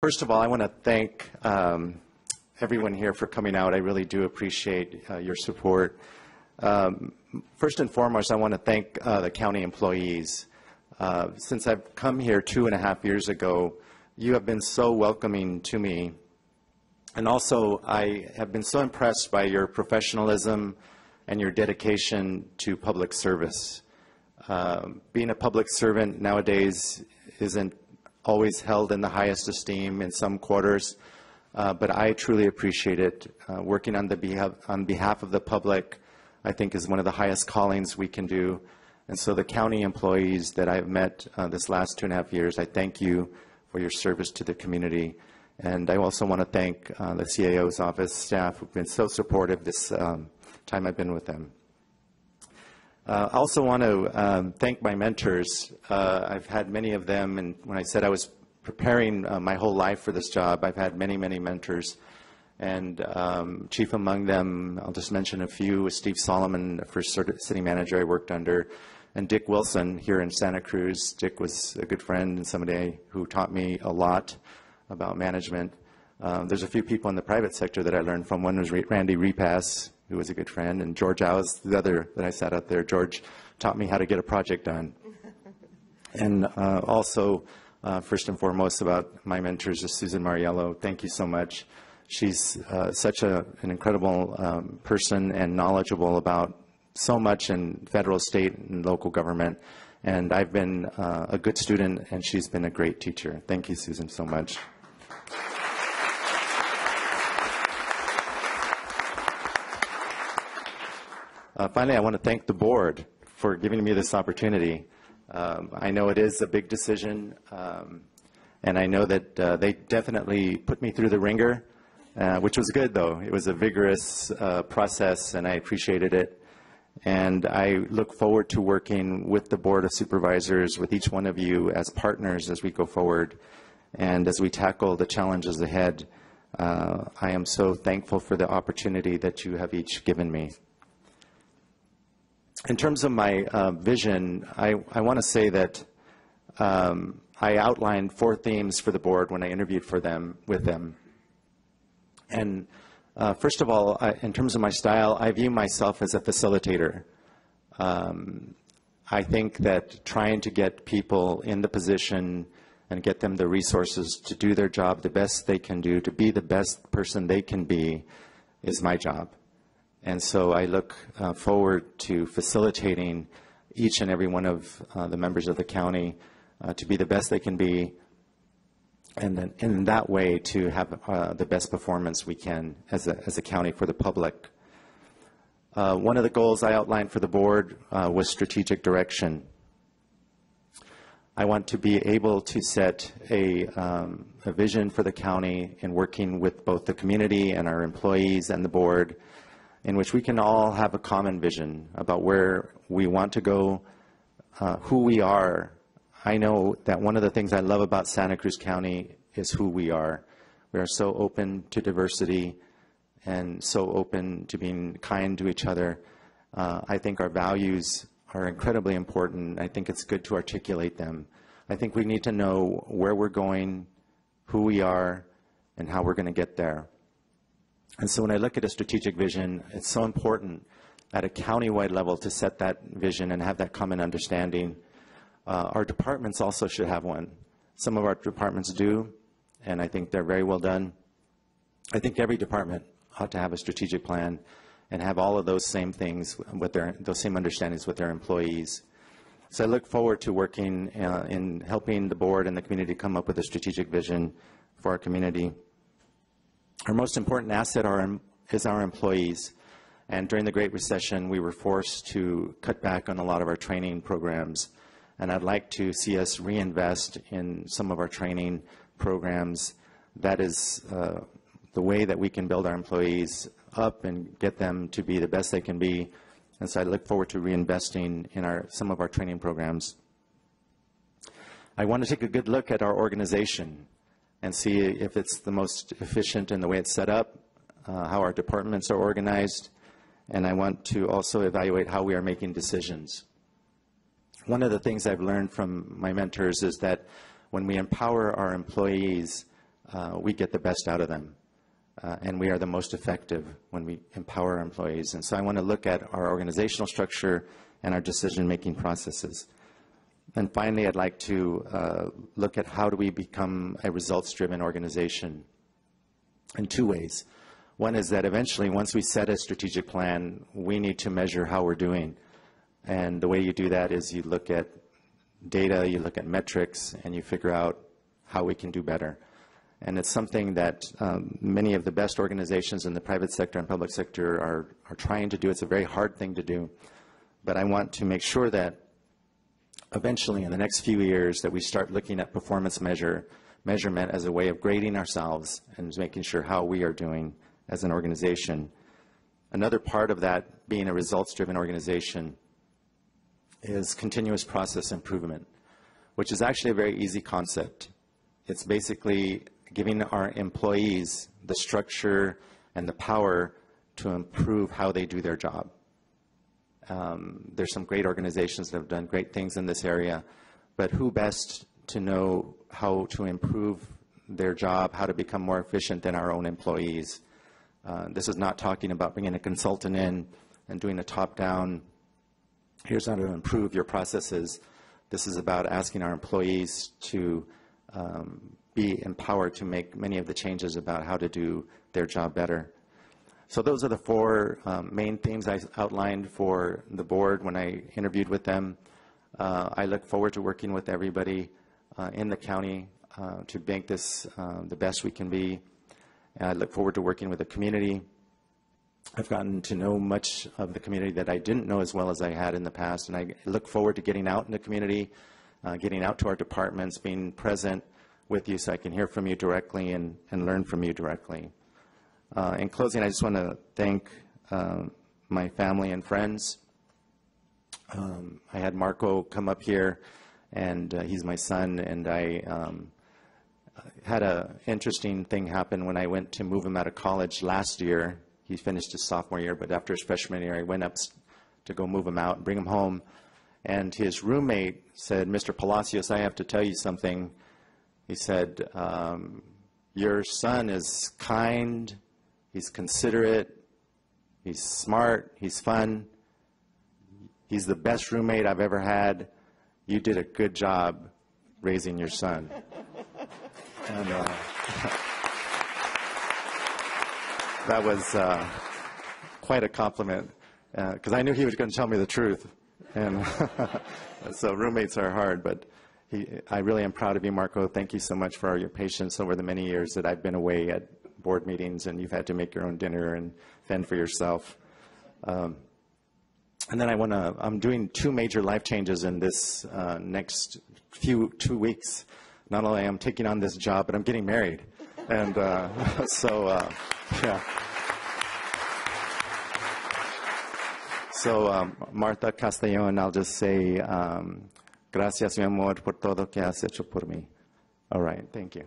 First of all, I want to thank everyone here for coming out. I really do appreciate your support. First and foremost, I want to thank the county employees. Since I've come here 2.5 years ago, you have been so welcoming to me. And also, I have been so impressed by your professionalism and your dedication to public service. Being a public servant nowadays isn't always held in the highest esteem in some quarters, but I truly appreciate it. Working on behalf of the public, I think, is one of the highest callings we can do. And so the county employees that I've met this last 2.5 years, I thank you for your service to the community. And I also want to thank the CAO's office staff who've been so supportive this time I've been with them. I also want to thank my mentors. I've had many of them, and when I said I was preparing my whole life for this job, I've had many, many mentors. And chief among them, I'll just mention a few, was Steve Solomon, the first city manager I worked under, and Dick Wilson here in Santa Cruz. Dick was a good friend and somebody who taught me a lot about management. There's a few people in the private sector that I learned from. One was Randy Repass, who was a good friend, and George Owes, the other that I sat out there. George taught me how to get a project done. And also, first and foremost, about my mentors is Susan Mariello. Thank you so much. She's such an incredible person and knowledgeable about so much in federal, state, and local government. And I've been a good student, and she's been a great teacher. Thank you, Susan, so much. Finally, I want to thank the board for giving me this opportunity. I know it is a big decision, and I know that they definitely put me through the ringer, which was good, though. It was a vigorous process, and I appreciated it. And I look forward to working with the Board of Supervisors, with each one of you as partners as we go forward. And as we tackle the challenges ahead, I am so thankful for the opportunity that you have each given me. In terms of my vision, I want to say that I outlined 4 themes for the board when I interviewed with them. And first of all, in terms of my style, I view myself as a facilitator. I think that trying to get people in the position and get them the resources to do their job the best they can do, to be the best person they can be, is my job. And so I look forward to facilitating each and every one of the members of the county to be the best they can be, and then in that way to have the best performance we can as a county for the public. One of the goals I outlined for the board was strategic direction. I want to be able to set a vision for the county in working with both the community and our employees and the board, in which we can all have a common vision about where we want to go, who we are. I know that one of the things I love about Santa Cruz County is who we are. We are so open to diversity and so open to being kind to each other. I think our values are incredibly important. I think it's good to articulate them. I think we need to know where we're going, who we are, and how we're going to get there. And so when I look at a strategic vision, it's so important at a county-wide level to set that vision and have that common understanding. Our departments also should have one. Some of our departments do, and I think they're very well done. I think every department ought to have a strategic plan and have all of those same things with those same understandings with their employees. So I look forward to working in helping the board and the community come up with a strategic vision for our community. Our most important asset is our employees. And during the Great Recession, we were forced to cut back on a lot of our training programs. And I'd like to see us reinvest in some of our training programs. That is the way that we can build our employees up and get them to be the best they can be. And so I look forward to reinvesting in some of our training programs. I want to take a good look at our organization and see if it's the most efficient in the way it's set up, how our departments are organized, and I want to also evaluate how we are making decisions. One of the things I've learned from my mentors is that when we empower our employees, we get the best out of them. And we are the most effective when we empower our employees. And so I want to look at our organizational structure and our decision-making processes. And finally, I'd like to look at how do we become a results-driven organization in two ways. One is that eventually, once we set a strategic plan, we need to measure how we're doing. And the way you do that is you look at data, you look at metrics, and you figure out how we can do better. And it's something that many of the best organizations in the private sector and public sector are trying to do. It's a very hard thing to do. But I want to make sure that eventually in the next few years that we start looking at performance measurement as a way of grading ourselves and making sure how we are doing as an organization. Another part of that being a results-driven organization is continuous process improvement, which is actually a very easy concept. It's basically giving our employees the structure and the power to improve how they do their job. There's some great organizations that have done great things in this area, but who best to know how to improve their job, how to become more efficient than our own employees? This is not talking about bringing a consultant in and doing a top-down, here's how to improve your processes. This is about asking our employees to be empowered to make many of the changes about how to do their job better. So those are the four main themes I outlined for the board when I interviewed with them. I look forward to working with everybody in the county to make this the best we can be. I look forward to working with the community. I've gotten to know much of the community that I didn't know as well as I had in the past, and I look forward to getting out in the community, getting out to our departments, being present with you so I can hear from you directly and learn from you directly. In closing, I just want to thank my family and friends. I had Marco come up here, and he's my son, and I had an interesting thing happen when I went to move him out of college last year. He finished his sophomore year, but after his freshman year, I went up to go move him out and bring him home. And his roommate said, "Mr. Palacios, I have to tell you something." He said, "Your son is kind, he's considerate, he's smart, he's fun. He's the best roommate I've ever had. You did a good job raising your son." And that was quite a compliment, because I knew he was going to tell me the truth. And so roommates are hard, but I really am proud of you, Marco. Thank you so much for all your patience over the many years that I've been away at board meetings and you've had to make your own dinner and fend for yourself. And then I'm doing two major life changes in this next 2 weeks. Not only am I taking on this job, but I'm getting married. And yeah. So Martha Castellón, I'll just say, gracias, mi amor, por todo que has hecho por mí. All right, thank you.